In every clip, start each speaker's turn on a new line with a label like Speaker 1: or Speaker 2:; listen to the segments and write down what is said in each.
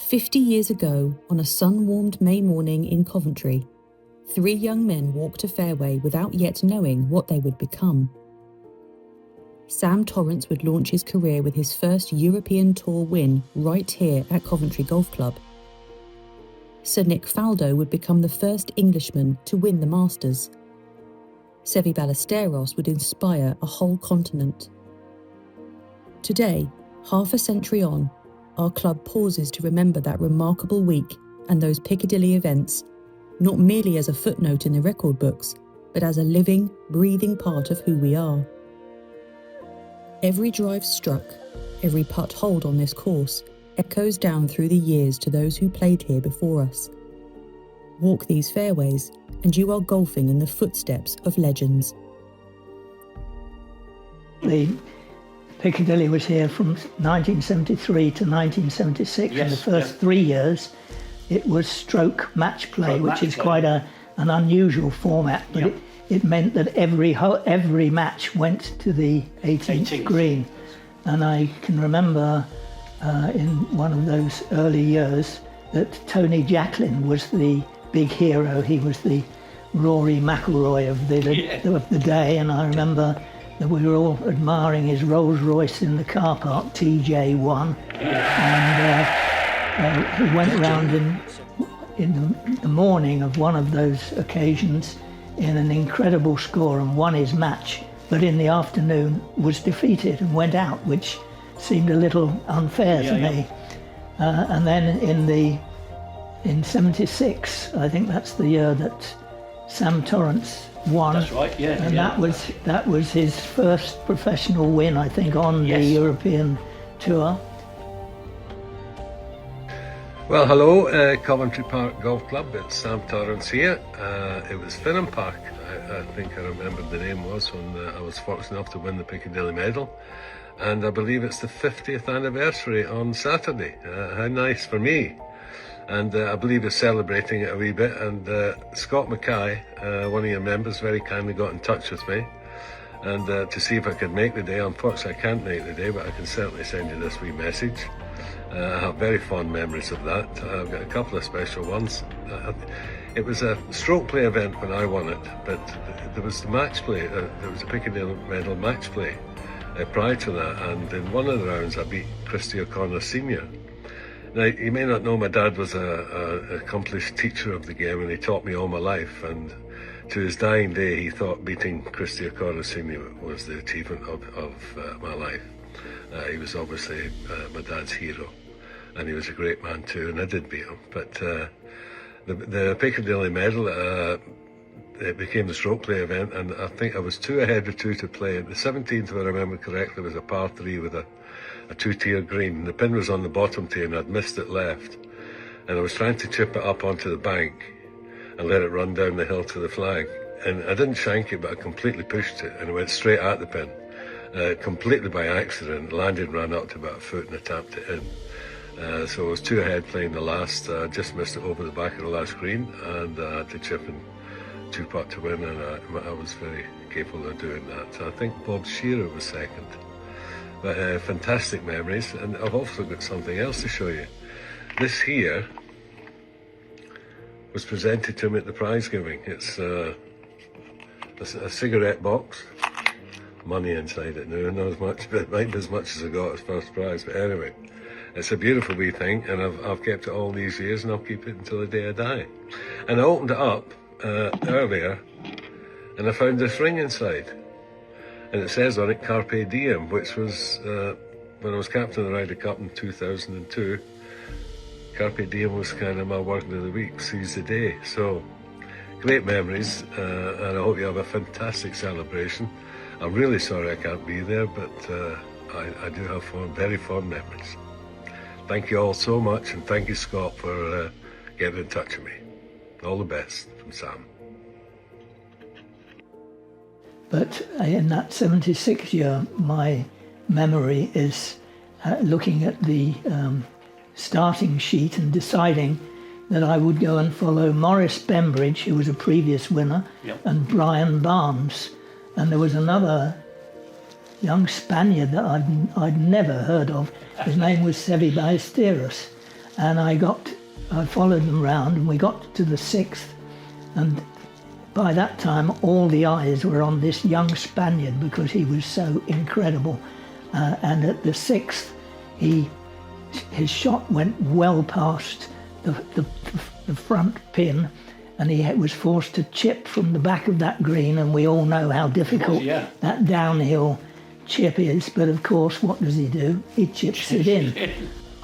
Speaker 1: 50 years ago, on a sun-warmed May morning in Coventry, 3 young men walked a fairway without yet knowing what they would become. Sam Torrance would launch his career with his first European Tour win right here at Coventry Golf Club. Sir Nick Faldo would become the first Englishman to win the Masters. Seve Ballesteros would inspire a whole continent. Today, half a century on, our club pauses to remember that remarkable week and those Piccadilly events, not merely as a footnote in the record books, but as a living, breathing part of who we are. Every drive struck, every putt holed on this course, echoes down through the years to those who played here before us. Walk these fairways, and you are golfing in the footsteps of legends.
Speaker 2: The Piccadilly was here from 1973 to 1976. In the first 3 years, it was stroke match play, which is quite an unusual format, but it meant that every match went to the 18th green. And I can remember in one of those early years that Tony Jacklin was the big hero. He was the Rory McIlroy of the day, and I remember that we were all admiring his Rolls Royce in the car park, TJ1, and he went around in the morning of one of those occasions in an incredible score and won his match, but in the afternoon was defeated and went out, which seemed a little unfair to me. And then in 76, I think that's the year that Sam Torrance won.
Speaker 3: That's right,
Speaker 2: and that was his first professional win, I think, on the European Tour.
Speaker 4: Well, hello, Coventry Park Golf Club. It's Sam Torrance here. It was Finham Park, I think I remember the name was, when I was fortunate enough to win the Piccadilly medal. And I believe it's the 50th anniversary on Saturday. How nice for me. And I believe they're celebrating it a wee bit. And Scott Mackay, one of your members, very kindly got in touch with me and to see if I could make the day. Unfortunately, I can't make the day, but I can certainly send you this wee message. I have very fond memories of that. I've got a couple of special ones. It was a stroke play event when I won it, but there was the match play. There was a Piccadilly medal match play prior to that, and in one of the rounds I beat Christy O'Connor Senior. Now, you may not know, my dad was an accomplished teacher of the game, and he taught me all my life, and to his dying day he thought beating Christy O'Connor Senior was the achievement of my life. He was obviously my dad's hero, and he was a great man too, and I did beat him. But the Piccadilly medal, it became the stroke play event, and I think I was 2 ahead with 2 to play. The 17th, if I remember correctly, was a par 3 with a 2-tier green. The pin was on the bottom tee and I'd missed it left, and I was trying to chip it up onto the bank and let it run down the hill to the flag, and I didn't shank it, but I completely pushed it and it went straight at the pin, completely by accident. Landed, ran up to about a foot, and I tapped it in. So I was 2 ahead playing the last. I just missed it over the back of the last green, and I had to chip and 2-putt to win, and I was very capable of doing that. So I think Bob Shearer was second. But fantastic memories, and I've also got something else to show you. This here was presented to me at the prize giving. It's a cigarette box, money inside it now, not as much, but it might be as much as I got as first prize. But anyway, it's a beautiful wee thing, and I've kept it all these years, and I'll keep it until the day I die. And I opened it up earlier, and I found this ring inside. And it says on it Carpe Diem, which was when I was captain of the Ryder Cup in 2002. Carpe Diem was kind of my word of the week, seize the day. So great memories, and I hope you have a fantastic celebration. I'm really sorry I can't be there, but I do have very fond memories. Thank you all so much, and thank you, Scott, for getting in touch with me. All the best from Sam.
Speaker 2: But in that 76 year, my memory is looking at the starting sheet and deciding that I would go and follow Maurice Bembridge, who was a previous winner, and Brian Barnes. And there was another young Spaniard that I'd never heard of. His name was Seve Ballesteros. and I followed them round, and we got to the 6th, and by that time all the eyes were on this young Spaniard because he was so incredible. And at the 6th, his shot went well past the front pin, and he was forced to chip from the back of that green, and we all know how difficult that downhill chip is. But of course, what does he do? He chips it in.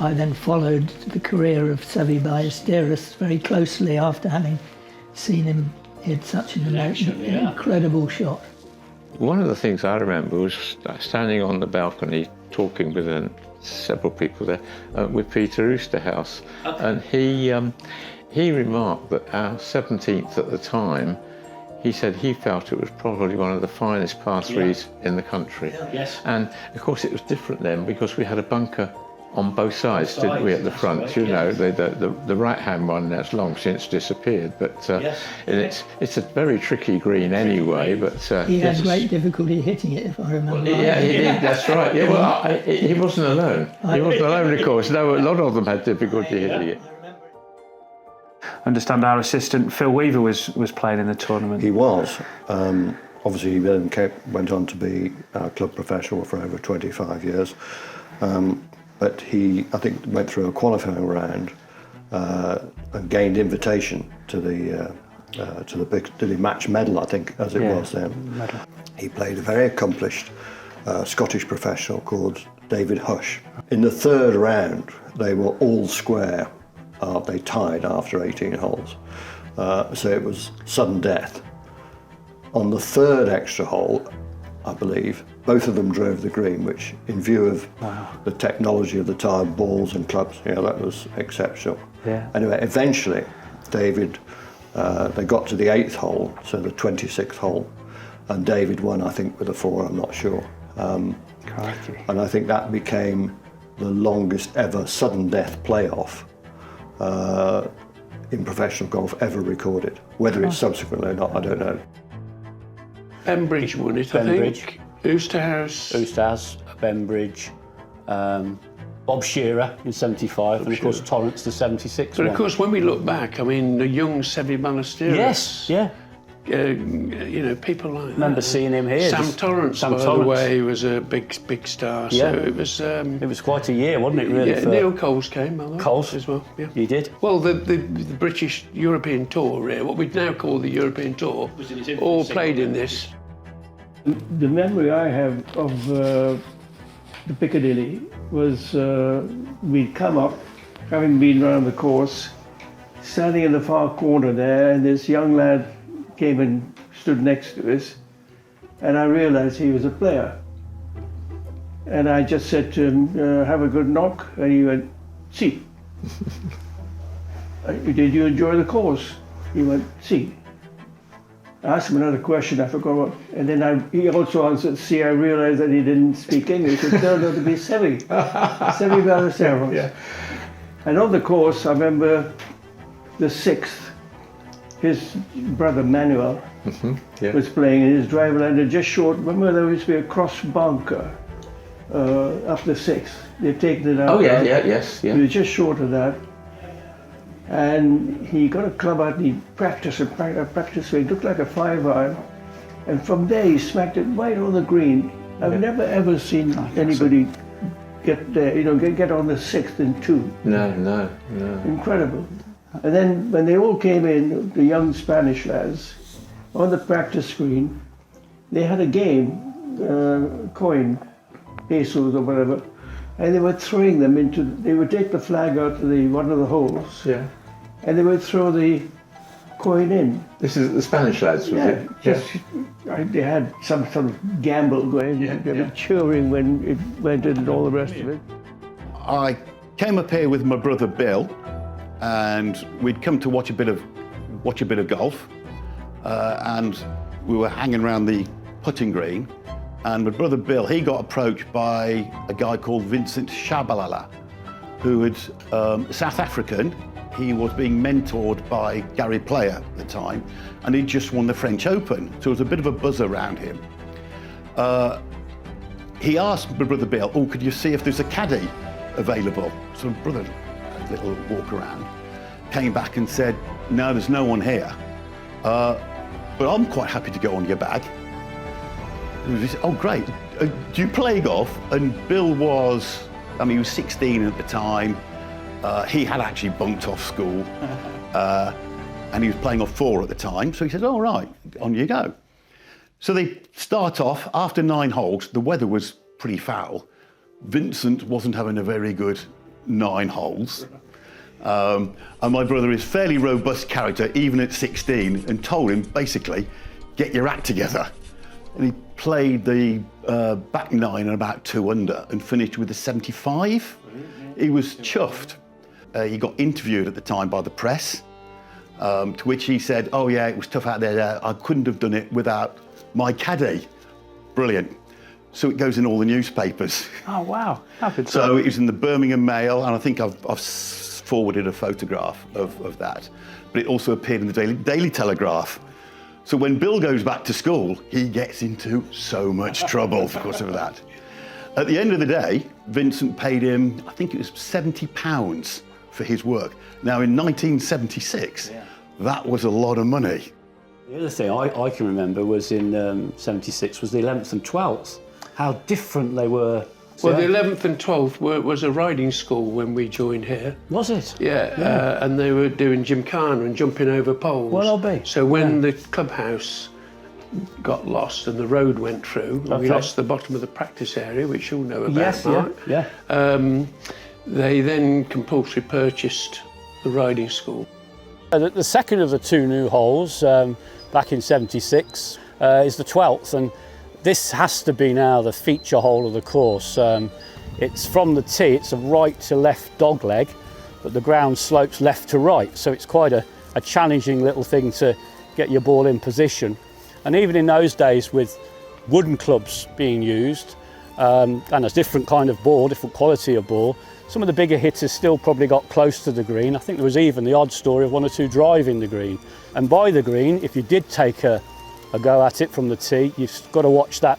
Speaker 2: I then followed the career of Seve Ballesteros very closely after having seen him hit such an incredible shot.
Speaker 3: One of the things I remember was standing on the balcony talking with several people there, with Peter Oosterhuis, and he remarked that our 17th at the time, he said he felt it was probably one of the finest par threes in the country.
Speaker 5: Yes.
Speaker 3: And of course it was different then because we had a bunker on both sides, didn't we, at the front? Right, you know, the right-hand one that's long since disappeared, but it's a very tricky green anyway. But
Speaker 2: he had great difficulty hitting it, if I remember.
Speaker 3: Well, yeah, he did. That's right. Yeah, well, he wasn't alone. He wasn't alone, of course. No, a lot of them had difficulty hitting it.
Speaker 5: I understand our assistant Phil Weaver was playing in the tournament.
Speaker 6: He was. Obviously, he then went on to be our club professional for over 25 years. But he, I think, went through a qualifying round and gained invitation to the Piccadilly match medal, I think, as it was then.
Speaker 5: Medal.
Speaker 6: He played a very accomplished Scottish professional called David Hush. In the 3rd round, they were all square. They tied after 18 holes. So it was sudden death. On the 3rd extra hole, I believe, both of them drove the green, which, in view of the technology of the time, balls and clubs, that was exceptional.
Speaker 5: Yeah.
Speaker 6: Anyway, eventually, David, they got to the 8th hole, so the 26th hole, and David won, I think, with a 4, I'm not sure. And I think that became the longest ever sudden death playoff in professional golf ever recorded. Whether it's subsequently or not, I don't know.
Speaker 7: Bembridge won it, I think. Oosterhuis,
Speaker 5: Bembridge, Bob Shearer in 75, and of course Torrance the 76.
Speaker 7: But of course, when we look back, I mean, the young Seve Ballesteros.
Speaker 5: Yes, yeah.
Speaker 7: People like
Speaker 5: Remember seeing him here.
Speaker 7: Sam Torrance, by the way, was a big star.
Speaker 5: Yeah.
Speaker 7: So it was
Speaker 5: quite a year, wasn't it? Really.
Speaker 7: Yeah, Neil Coles came, by the way.
Speaker 5: Coles
Speaker 7: as well. Yeah,
Speaker 5: he did.
Speaker 7: Well, the British European Tour, what we'd now call the European Tour, all played in this.
Speaker 8: The memory I have of the Piccadilly was we'd come up, having been round the course, standing in the far corner there, and this young lad came and stood next to us, and I realized he was a player. And I just said to him, have a good knock, and he went, "Si." Did you enjoy the course? He went, "Si." I asked him another question, I forgot what, and then he also answered, "See." I realized that he didn't speak English. It turned out to be Seve Ballesteros.
Speaker 7: Yeah.
Speaker 8: And on the course, I remember the 6th, his brother Manuel was playing, and his driver landed just short. Remember, there used to be a cross bunker up the 6th. They've taken it out.
Speaker 3: Oh, yes.
Speaker 8: He was just short of that. And he got a club out and he practiced swing. It looked like a 5-iron. And from there he smacked it right on the green. I've never ever seen anybody get there, get on the 6th in 2.
Speaker 3: No.
Speaker 8: Incredible. And then when they all came in, the young Spanish lads, on the practice screen, they had a game, coin, pesos or whatever, and they were throwing them they would take the flag out to one of the holes, and they would throw the coin in.
Speaker 3: This is the Spanish lads, was it?
Speaker 8: They had some sort of gamble going, they were cheering when it went in and all the rest of it.
Speaker 9: I came up here with my brother Bill, and we'd come to watch a bit of golf, and we were hanging around the putting green, and my brother Bill, he got approached by a guy called Vincent Shabalala, who was South African. He was being mentored by Gary Player at the time, and he'd just won the French Open, so there was a bit of a buzz around him. He asked my brother Bill, "Oh, could you see if there's a caddy available?" So brother little walk around, came back and said, no, there's no one here, but I'm quite happy to go on your bag. And we said, oh, great. Do you play golf? And Bill was, I mean, he was 16 at the time. He had actually bunked off school, and he was playing off 4 at the time. So he said, all right, on you go. So they start off, after 9 holes, the weather was pretty foul. Vincent wasn't having a very good 9 holes. And my brother is fairly robust character, even at 16, and told him, basically, get your act together. And he played the back 9 and about 2 under and finished with a 75. He was chuffed. He got interviewed at the time by the press, to which he said, oh yeah, it was tough out there. I couldn't have done it without my caddy. Brilliant. So it goes in all the newspapers.
Speaker 7: Oh, wow. How good.
Speaker 9: So it was in the Birmingham Mail, and I think I've forwarded a photograph of that. But it also appeared in the Daily Telegraph. So when Bill goes back to school, he gets into so much trouble because of that. At the end of the day, Vincent paid him, I think it was £70 for his work. Now in 1976, that was a lot of money.
Speaker 5: The other thing I can remember was in 76 was the 11th and 12th, how different they were.
Speaker 7: Well, the 11th and 12th was a riding school when we joined here.
Speaker 5: Was it?
Speaker 7: Yeah. And they were doing gymkhana and jumping over poles.
Speaker 5: Well, I'll be.
Speaker 7: So when the clubhouse got lost and the road went through, and we lost the bottom of the practice area, which you'll know about,
Speaker 5: yes,
Speaker 7: Mark.
Speaker 5: Yeah.
Speaker 7: They then compulsory purchased the riding school.
Speaker 5: The second of the 2 new holes, back in 76, is the 12th, and this has to be now the feature hole of the course. It's from the tee, it's a right to left dogleg, but the ground slopes left to right, so it's quite a challenging little thing to get your ball in position. And even in those days, with wooden clubs being used, and a different kind of ball, different quality of ball, some of the bigger hitters still probably got close to the green. I think there was even the odd story of 1 or 2 driving the green. And by the green, if you did take a go at it from the tee, you've got to watch that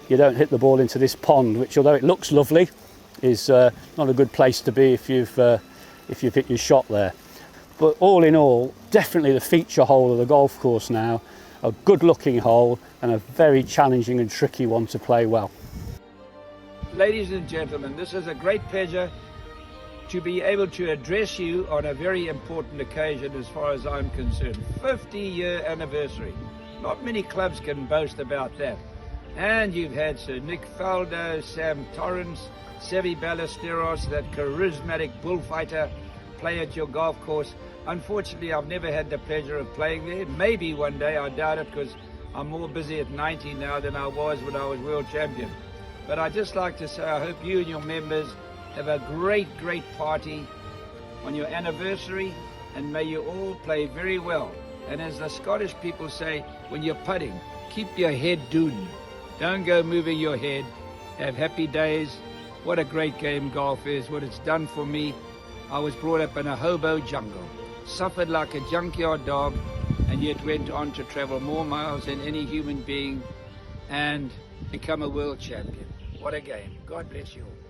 Speaker 5: you don't hit the ball into this pond, which, although it looks lovely, is not a good place to be if you've hit your shot there. But all in all, definitely the feature hole of the golf course now, a good looking hole and a very challenging and tricky one to play well.
Speaker 10: Ladies and gentlemen, this is a great pleasure to be able to address you on a very important occasion as far as I'm concerned. 50-year anniversary. Not many clubs can boast about that. And you've had Sir Nick Faldo, Sam Torrance, Seve Ballesteros, that charismatic bullfighter, play at your golf course. Unfortunately, I've never had the pleasure of playing there. Maybe one day, I doubt it, because I'm more busy at 90 now than I was when I was world champion. But I'd just like to say I hope you and your members have a great, great party on your anniversary, and may you all play very well. And as the Scottish people say, when you're putting, keep your head down. Don't go moving your head. Have happy days. What a great game golf is, what it's done for me. I was brought up in a hobo jungle, suffered like a junkyard dog, and yet went on to travel more miles than any human being and become a world champion. What a game. God bless you all.